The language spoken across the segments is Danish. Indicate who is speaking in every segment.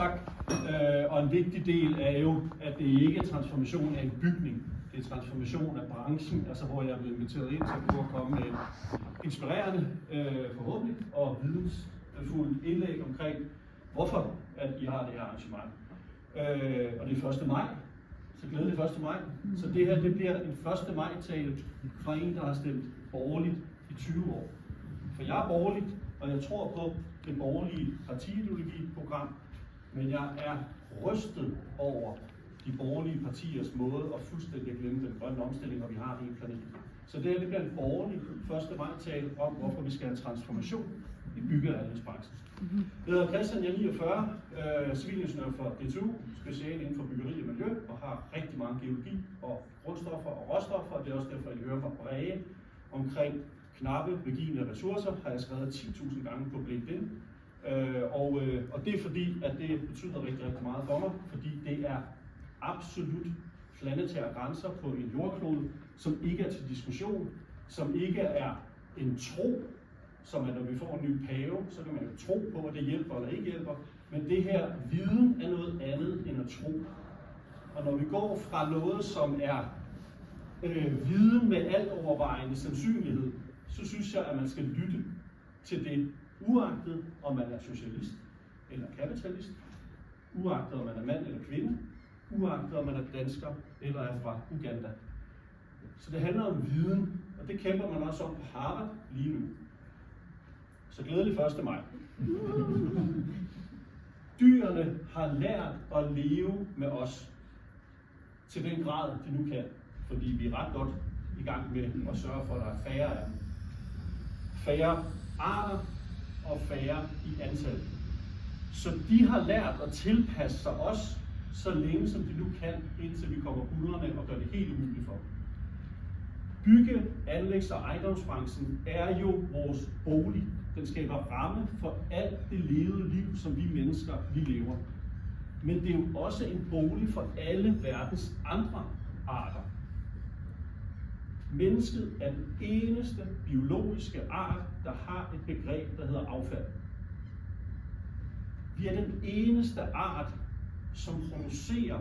Speaker 1: Tak. Og en vigtig del er jo, at det ikke er transformation af en bygning. Det er transformation af branchen, altså hvor jeg er blevet inviteret ind til at prøve at komme med inspirerende, forhåbentlig, og vidensfuldt indlæg omkring, hvorfor at I har det her arrangement. Og det er 1. maj, så glædelig 1. maj. Så det her det bliver en 1. maj-tale fra en, der har stemt borgerligt i 20 år. For jeg er borgerligt, og jeg tror på det borgerlige partiideologiprogram, men jeg er rystet over de borgerlige partiers måde at fuldstændig glemme den grønne omstilling, og vi har hele planeten. Så det her det bliver en borgerlig 1. maj-tale om, hvorfor vi skal have en transformation i bygge- og anlægsbranchen. Jeg hedder Christian, jeg er 49, civilingeniør for DTU, special inden for byggeri og miljø, og har rigtig mange geologi og grundstoffer og råstoffer, og det er også derfor, at I hører mig bræge omkring knappe, begivende ressourcer, har jeg skrevet 10.000 gange på LinkedIn. Og det er fordi, at det betyder rigtig, rigtig meget for mig, fordi det er absolut planetære grænser på en jordklode, som ikke er til diskussion, som ikke er en tro, som at når vi får en ny pave, så kan man jo tro på, at det hjælper eller ikke hjælper, men det her viden er noget andet end at tro. Og når vi går fra noget, som er viden med alt overvejende sandsynlighed, så synes jeg, at man skal lytte til det, uagtet om man er socialist eller kapitalist, uagtet om man er mand eller kvinde, uagtet om man er dansker eller er fra Uganda. Så det handler om viden, og det kæmper man også om på Harvard lige nu. Så glædelig 1. maj. Dyrene har lært at leve med os til den grad, de nu kan, fordi vi er ret godt i gang med at sørge for, at der er færre af dem. Færre arter og færre i antal. Så de har lært at tilpasse sig os, så længe som de nu kan, indtil vi kommer buldrende og gør det helt umuligt for dem. Bygge-, anlægs- og ejendomsbranchen er jo vores bolig. Den skaber ramme for alt det levede liv, som vi mennesker vi lever. Men det er jo også en bolig for alle verdens andre arter. Mennesket er den eneste biologiske art, der har et begreb, der hedder affald. Vi er den eneste art, som producerer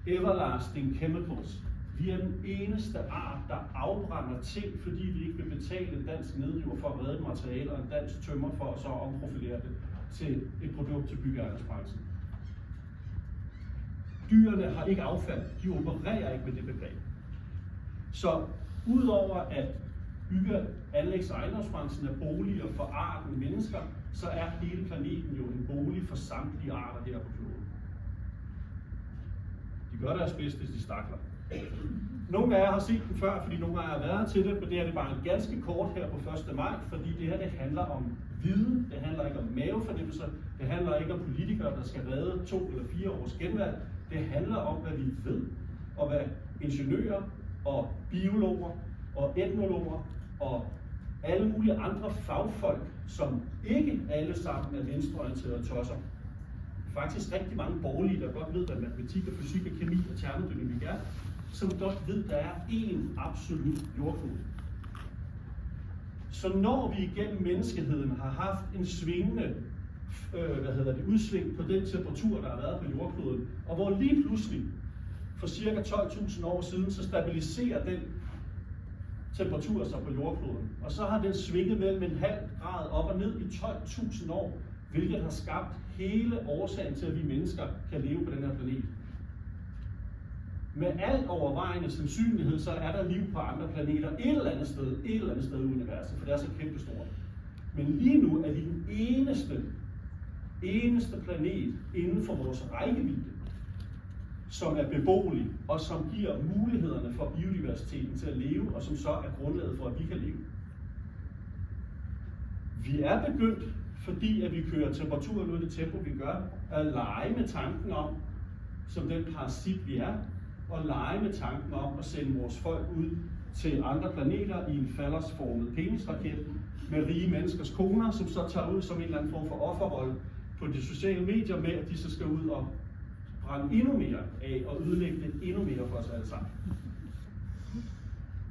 Speaker 1: everlasting chemicals. Vi er den eneste art, der afbrænder ting, fordi vi ikke vil betale en dansk nedriver for at redde et materiale og en dansk tømmer for at så omprofilere det til et produkt til bygge- og anlægsbranchen. Dyrene har ikke affald. De opererer ikke med det begreb. Så udover at bygge-, anlægs- og ejendomsbranchen er boliger for arten mennesker, så er hele planeten jo en bolig for samtlige arter her på kloden. De gør deres bedste, de stakler. Nogle af jer har set den før, fordi nogle af jer har været til det, men det er det bare en ganske kort her på 1. maj, fordi det her det handler om viden, det handler ikke om mavefornemmelser, det handler ikke om politikere, der skal redde 2 eller 4 års genvalg. Det handler om, hvad vi ved, og hvad ingeniører og biologer og etnologer og alle mulige andre fagfolk, som ikke alle sammen er venstreorienterede tosser. Faktisk rigtig mange borgerlige, der godt ved, hvad matematik og fysik og kemi og termodynamik er, som godt ved, at der er én absolut jordklode. Så når vi igennem menneskeheden har haft en svingende udsving på den temperatur, der har været på jordkloden, og hvor lige pludselig for ca. 12.000 år siden, så stabiliserer den temperatur sig på jordkloden. Og så har den svinget mellem 0,5 grad op og ned i 12.000 år, hvilket har skabt hele årsagen til, at vi mennesker kan leve på den her planet. Med alt overvejende sandsynlighed, så er der liv på andre planeter et eller andet sted i universet, for det er så kæmpestort. Men lige nu er vi den eneste planet inden for vores rækkevidde, som er beboelig, og som giver mulighederne for biodiversiteten til at leve, og som så er grundlaget for, at vi kan leve. Vi er begyndt, fordi at vi kører temperaturen ud i det tempo, vi gør, at lege med tanken om, som den parasit vi er, og lege med tanken om at sende vores folk ud til andre planeter i en faldersformet penisraket med rige menneskers koner, som så tager ud som en eller anden form for offerrolle på de sociale medier med, at de så skal ud og brænde endnu mere af og ødelægge det endnu mere for os alle sammen.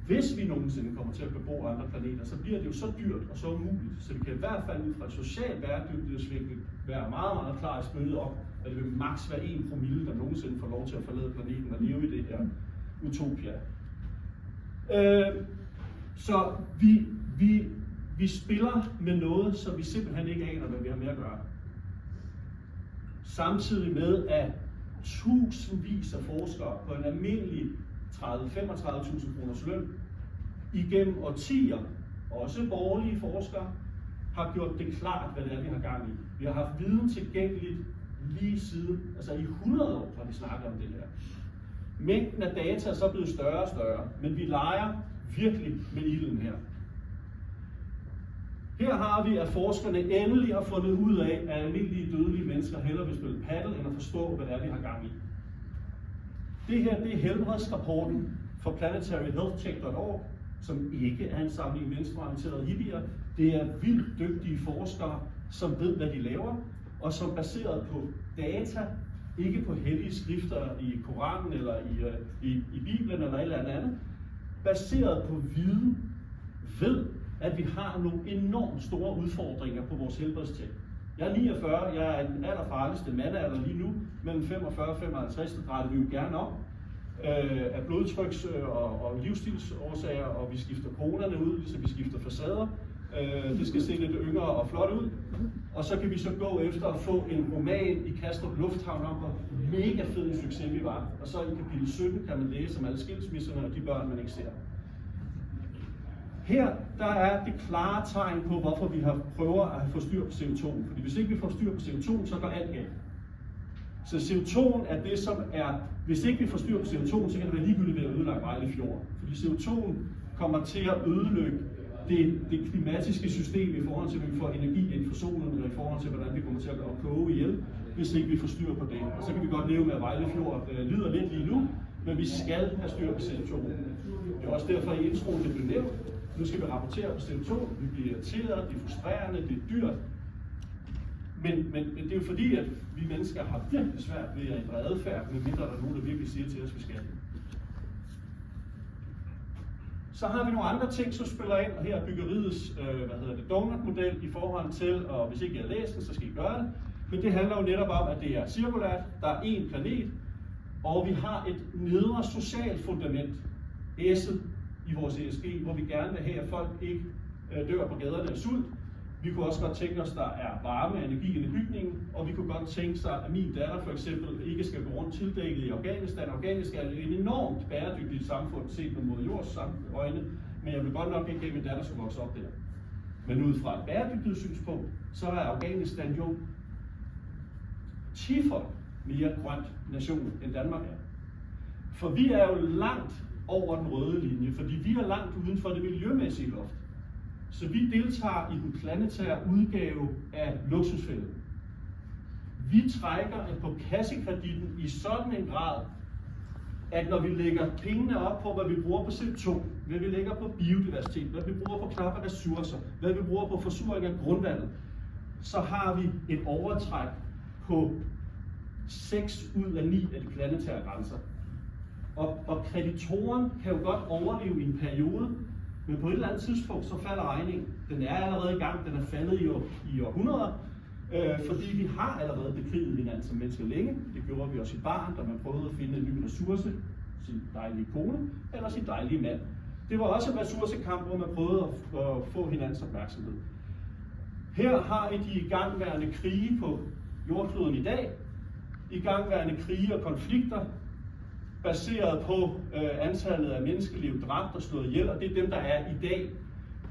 Speaker 1: hvis vi nogensinde kommer til at bebo andre planeter, så bliver det jo så dyrt og så umuligt, så vi kan i hvert fald ud fra et socialt bæredygtighedsvinkel være meget, meget klar i spyttet om, at det vil maks være 1 promille, der nogensinde får lov til at forlade planeten og leve i det her utopia. Så vi spiller med noget, som vi simpelthen ikke aner, hvad vi har med at gøre. Samtidig med, at tusindvis af forskere på en almindelig 30-35.000 kroners løn igennem årtier, også borgerlige forskere, har gjort det klart, hvad det er, vi har gang i. Vi har haft viden tilgængeligt lige siden, altså i 100 år har vi snakket om det her. Mængden af data er så blevet større og større, men vi leger virkelig med ilden her. Her har vi, at forskerne endelig har fundet ud af, at almindelige dødelige mennesker hellere vil spille paddle, end at forstå, hvad det er, vi har gang i. Det her, det er helbredsrapporten for planetaryhealthtech.org, som ikke er en samling venstreorienterede hippier. Det er vildt dygtige forskere, som ved, hvad de laver, og som baseret på data, ikke på hellige skrifter i Koranen eller i Bibelen eller et eller andet, baseret på viden, ved, at vi har nogle enormt store udfordringer på vores helbredstjek. Jeg er 49, jeg er den allerfarligste mandalder lige nu, mellem 45 og 55, der drejer vi jo gerne op af blodtryks- og livsstilsårsager, og vi skifter kronerne ud, ligesom vi skifter facader. Det skal se lidt yngre og flot ud. Og så kan vi så gå efter at få en roman i Kastrup Lufthavn om, hvor mega fed en succes vi var. Og så i kapitel 17 kan man læse om alle skilsmisserne og de børn, man ikke ser. Her der er det klare tegn på, hvorfor vi prøver at få styr på CO2. Fordi hvis ikke vi får styr på CO2, så går alt galt. Så CO2 er det, som er, hvis ikke vi får styr på CO2, så kan det være ligegyldigt ved at ødelægge Vejle Fjord. Fordi CO2 kommer til at ødelægge det klimatiske system i forhold til, at vi får energi ind fra solen, eller i forhold til, hvordan vi kommer til at koge ihjel, hvis ikke vi får styr på det. Og så kan vi godt leve med, at Vejle Fjord lider lidt lige nu, men vi skal have styr på CO2. Det er også derfor i introen, det blev nævnt. Nu skal vi rapportere på CO2, vi bliver irriteret, det er frustrerende, det er dyrt. Men det er jo fordi, at vi mennesker har virkelig svært ved at ændre adfærd, medmindre der er nogen, der virkelig siger til os, at vi skal. Så har vi nogle andre ting, som spiller ind, og her er byggeriets donut-model i forhold til, og hvis ikke I har læst den, så skal I gøre det. Men det handler jo netop om, at det er cirkulært, der er én planet, og vi har et nedre socialt fundament, S'et, i vores ESG, hvor vi gerne vil have, at folk ikke dør på gaderne af sult. Vi kunne også godt tænke os, at der er varme og energi i bygningen, og vi kunne godt tænke sig, at min datter for eksempel ikke skal gå rundt tildækket i Afghanistan. Afghanistan er et enormt bæredygtigt samfund set med mod jords øjne, men jeg vil godt nok ikke have, at min datter skal vokse op der. Men ud fra et bæredygtighedssynspunkt, så er Afghanistan jo 10-fold mere grønt nation, end Danmark er. For vi er jo langt over den røde linje, fordi vi er langt uden for det miljømæssige loft. Så vi deltager i den planetære udgave af luksusfælden. Vi trækker på kassekreditten i sådan en grad, at når vi lægger pengene op på, hvad vi bruger på CO2, hvad vi lægger på biodiversitet, hvad vi bruger på knappe ressourcer, hvad vi bruger på forsuring af grundvandet, så har vi et overtræk på 6 ud af 9 af de planetære grænser. Og kreditoren kan jo godt overleve i en periode, men på et eller andet tidspunkt, så falder regningen. Den er allerede i gang, den er faldet i århundreder, fordi vi har allerede bekriget hinanden som mennesker længe. Det gjorde vi også i barn, da man prøvede at finde en ny ressource, sin dejlige kone eller sin dejlige mand. Det var også en ressourcekamp, hvor man prøvede at få hinandens opmærksomhed. Her har I de igangværende krige på jordkloden i dag. Igangværende krige og konflikter, baseret på antallet af menneskeliv dræbt og slået ihjel, og det er dem, der er i dag.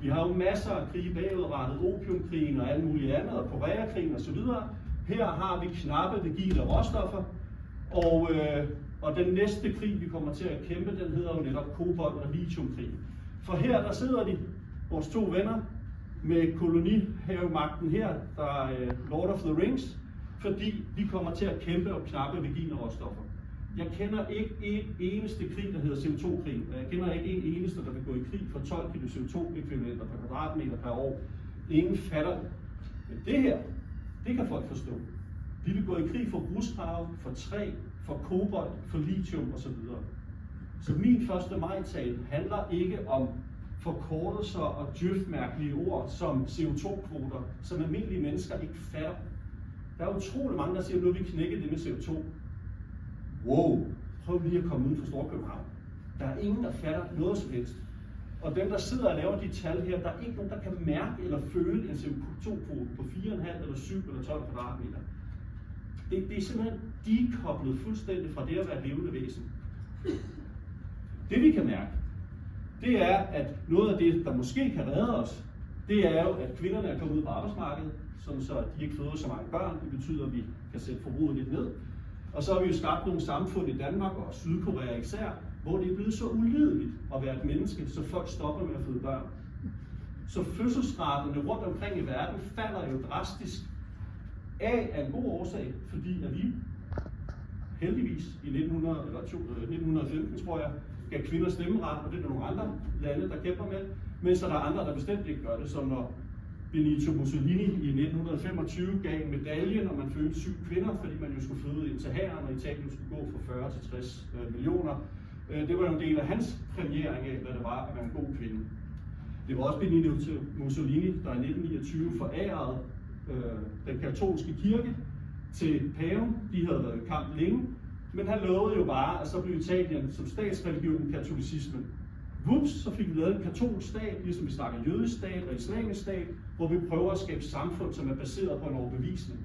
Speaker 1: Vi har jo masser af krige bagudrettet, opiumkrigen og alt muligt andet, og Koreakrigen osv. Her har vi knappe vigile råstoffer, og den næste krig, vi kommer til at kæmpe, den hedder jo netop kobolt- og lithiumkrigen. For her, der sidder de, vores 2 venner, med kolonihavemagten her, der er Lord of the Rings, fordi vi kommer til at kæmpe om knappe vigile råstoffer. Jeg kender ikke en eneste krig, der hedder CO2-krig, og jeg kender ikke en eneste, der vil gå i krig for 12 kg CO2-ekvivalenter per kvadratmeter per år. Ingen fatter det. Men det her, det kan folk forstå. Vi vil gå i krig for grusgrave, for træ, for kobolt, for lithium osv. Så min 1. maj-tale handler ikke om forkortelser og djøf-mærkelige ord som CO2-kvoter, som almindelige mennesker ikke fatter. Der er utrolig mange, der siger, at nu vil vi knække det med CO2. Wow, prøv lige at komme uden for Storkøbenhavn. Der er ingen, der fatter noget som helst. Og dem, der sidder og laver de tal her, der er ikke nogen, der kan mærke eller føle en CO2-kvote på 4,5 eller 7 eller 12 kvadratmeter. Det er simpelthen dekoblet fuldstændig fra det at være et levende væsen. Det vi kan mærke, det er, at noget af det, der måske kan redde os, det er jo, at kvinderne er kommet ud på arbejdsmarkedet, sådan så de ikke føder så mange børn. Det betyder, at vi kan sætte forbruget lidt ned. Og så har vi jo skabt nogle samfund i Danmark og Sydkorea især, hvor det er blevet så ulideligt at være et menneske, så folk stopper med at føde børn. Så fødselsraterne rundt omkring i verden falder jo drastisk af en god årsag, fordi at vi heldigvis i 1915, tror jeg, gav kvinder stemmeret, og det er der nogle andre lande, der kæmper med, mens der er andre, der bestemt ikke gør det, som når Benito Mussolini i 1925 gav en medalje, når man fødte 7 kvinder, fordi man jo skulle føde ind til hæren, og Italien skulle gå fra 40 til 60 millioner. Det var jo en del af hans præmiering af, hvad det var at være en god kvinde. Det var også Benito Mussolini, der i 1929 forærede den katolske kirke til paven. De havde været i kamp længe, men han lovede jo bare, at så blev Italien som statsreligion katolicismen. Vups, så fik vi lavet en katolsk stat, ligesom vi snakker jødisk stat og islamisk stat, hvor vi prøver at skabe samfund, som er baseret på en overbevisning.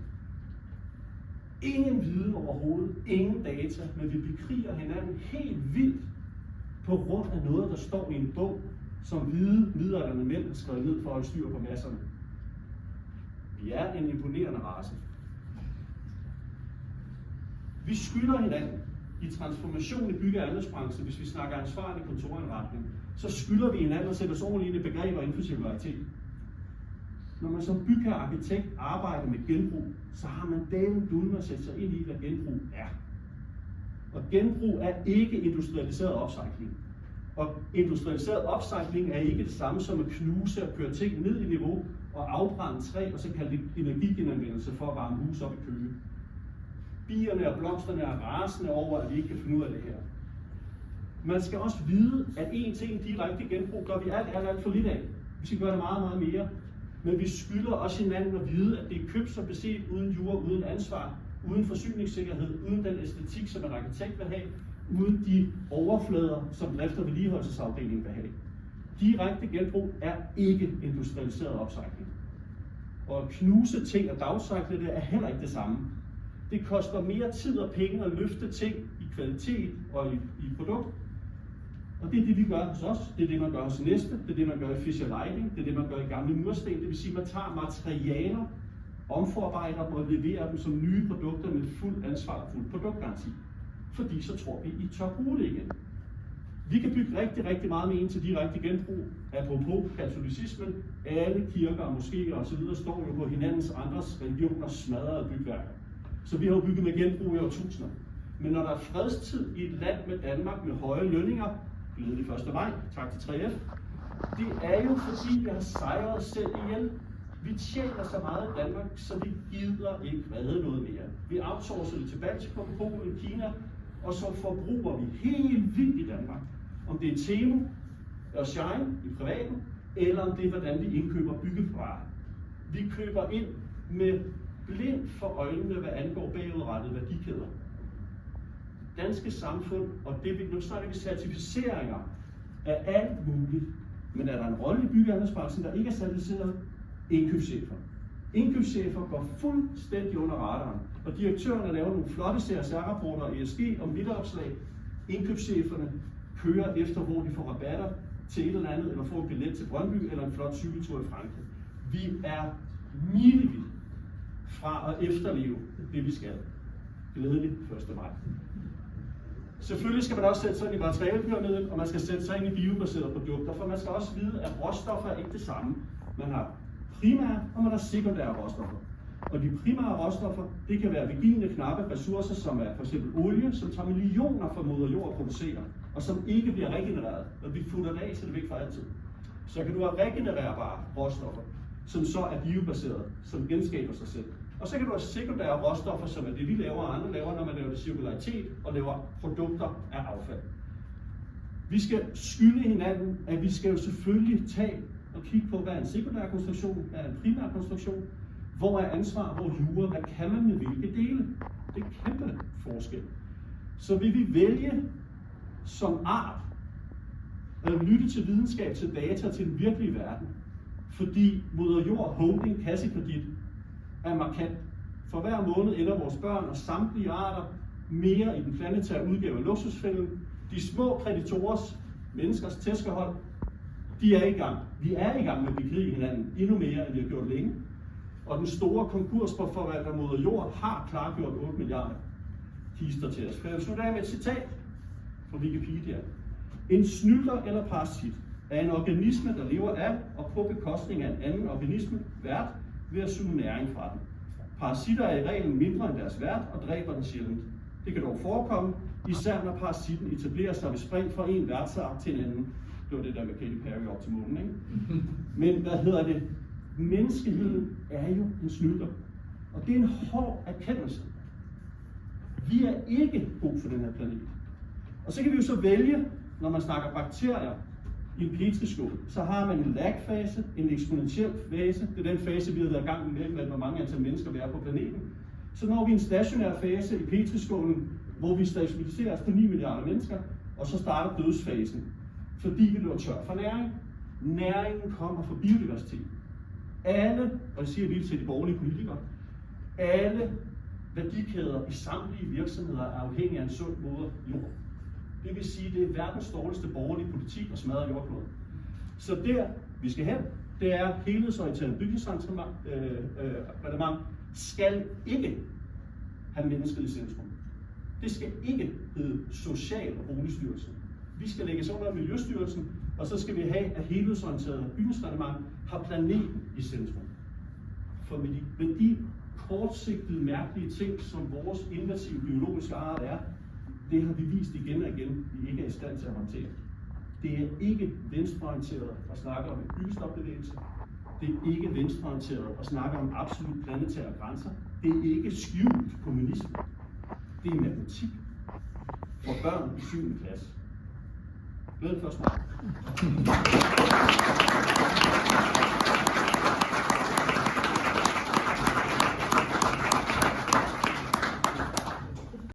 Speaker 1: Ingen viden overhovedet, ingen data, men vi bekriger hinanden helt vildt på grund af noget, der står i en bog, som hvide midaldrende mænd har skrevet ned for at holde styr på masserne. Vi er en imponerende race. Vi skylder hinanden i transformation i bygge- og anlægsbranchen, hvis vi snakker ansvarlig kontorindretning, så skylder vi hinanden at sætte os ordentligt ind i begreber inden for cirkularitet. Når man som bygherre og arkitekt arbejder med genbrug, så har man delen dulme at sætte sig ind i, hvad genbrug er. Og genbrug er ikke industrialiseret upcycling. Og industrialiseret upcycling er ikke det samme som at knuse og køre ting ned i niveau og afbrænde træ, og så kalde det energigenanvendelse for at varme hus op i Køge. Bierne og blomsterne er rasende over, at vi ikke kan finde ud af det her. Man skal også vide, at en ting direkte genbrug gør vi alt for lidt af. Vi skal gøre det meget, meget mere. Men vi skylder også hinanden at vide, at det er købt som beset uden jura, uden ansvar, uden forsyningssikkerhed, uden den æstetik, som en arkitekt vil have, uden de overflader, som drift- og vedligeholdelsesafdelingen vil have. Direkte genbrug er ikke industrialiseret upcycling. Og at knuse ting og downcykle det er heller ikke det samme. Det koster mere tid og penge at løfte ting i kvalitet og i produkt. Og det er det, vi gør hos os. Det er det, man gør hos Næste. Det er det, man gør i Fischer Lighting. Det er det, man gør i gamle mursten. Det vil sige, at man tager materialer, omforarbejder dem og leverer dem som nye produkter med fuld ansvar og fuld produktgaranti. Fordi så tror vi, I tør bruge det igen. Vi kan bygge rigtig, rigtig meget med en til direkte genbrug. Apropos katolicismen, alle kirker og moskéer osv. står jo på hinandens andres religioners smadrede bygværker. Så vi har jo bygget med genbrug i årtusinder. Men når der er fredstid i et land med Danmark med høje lønninger, glædelig 1. maj, tak til 3F, det er jo fordi, vi har sejret os selv ihjel. Vi tjener så meget i Danmark, så vi gider ikke redde noget mere. Vi outsourcer det til Baltikum, Polen, Kina, og så forbruger vi helt vildt i Danmark. Om det er Temu og Shine i privaten, eller om det er, hvordan vi indkøber byggevarer. Vi køber ind med blind for øjnene, hvad angår bagudrettede værdikæder. Danske samfund, og det nu snakker vi certificeringer af alt muligt, men er der en rolle i bygge- og anlægsbranchen, der ikke er certificeret? Indkøbschefer. Indkøbschefer går fuldstændig under radaren, og direktørerne laver nogle flotte CSR-rapporter og ESG om midteropslag. Indkøbscheferne kører efter, hvor de får rabatter til et eller andet, eller får en billet til Brøndby, eller en flot cykeltur i Frankrig. Vi er milevidt fra at efterleve det, vi skal. Glædelig 1. maj. Selvfølgelig skal man også sætte sig ind i materialepyramiden, og man skal sætte sig ind i biobaserede produkter, for man skal også vide, at råstoffer er ikke det samme. Man har primære, og man har sekundære råstoffer. Og de primære råstoffer, det kan være virgine, knappe ressourcer, som er f.eks. olie, som tager millioner fra moder jord at producere, og som ikke bliver regenereret. Når vi futter det af, så er det væk for altid. Så kan du have regenererbare råstoffer, som så er biobaserede, som genskaber sig selv. Og så kan du have sekundære råstoffer, som er det, vi laver og andre laver, når man laver det cirkularitet og laver produkter af affald. Vi skal skylde hinanden, at vi skal jo selvfølgelig tage og kigge på, hvad er en sekundær konstruktion, hvad er en primær konstruktion, hvor er ansvar, hvor jura, hvad kan man med hvilke dele. Det er kæmpe forskel. Så vil vi vælge som art at lytte til videnskab, til data, til den virkelige verden, fordi Moder Jord Holding Kassekredit er markant. For hver måned ender vores børn og samtlige arter mere i den planetære udgave af luksusfælden. De små kreditorers, menneskers tæskehold, de er i gang. Vi er i gang med at bekrige hinanden endnu mere, end vi har gjort længe. Og den store konkursforvalter Moder Jord har klargjort 8 milliarder kister til os. For jeg vil slutte af med et citat fra Wikipedia. En snylter eller parasit er en organisme, der lever af og på bekostning af en anden organisme, vært, ved at suge næring fra den. Parasitter er i reglen mindre end deres vært og dræber den sjældent. Det kan dog forekomme, især når parasitten etablerer sig ved spring fra en værtsart til en anden. Det var det der med Katy Perry op til månen, ikke? Men menneskeheden er jo en snylter. Og det er en hård erkendelse. Vi er ikke brug for den her planet. Og så kan vi jo så vælge, når man snakker bakterier i en petriskål, så har man en lag-fase, en eksponentiel fase. Det er den fase, vi har været i gang med, hvor mange antal mennesker vi er på planeten. Så når vi en stationær fase i petriskålen, hvor vi stabiliserer os på 9 milliarder mennesker, og så starter dødsfasen, fordi vi løber tør for næring. Næringen kommer fra biodiversitet. Alle, og jeg siger lige til de borgerlige politikere, alle værdikæder i samtlige virksomheder er afhængige af en sund moder jord. Det vil sige, at det er verdens dårligste borgerlige politik at smadre jordkloden. Så der, vi skal hen, det er helhedsorienteret bygningsreglement skal ikke have mennesket i centrum. Det skal ikke hedde Social- og Boligstyrelsen. Vi skal lægges under Miljøstyrelsen, og så skal vi have, at helhedsorienteret bygningsreglement har planeten i centrum. For med de kortsigtede, mærkelige ting, som vores invasive biologiske art er, det har vi vist igen og igen, vi ikke er i stand til at håndtere. Det er ikke venstreorienteret at snakke om en byggestopbevægelse. Det er ikke venstreorienteret at snakke om absolut planetære grænser. Det er ikke skjult kommunisme. Det er matematik for børn i 7. klasse. Glæden først.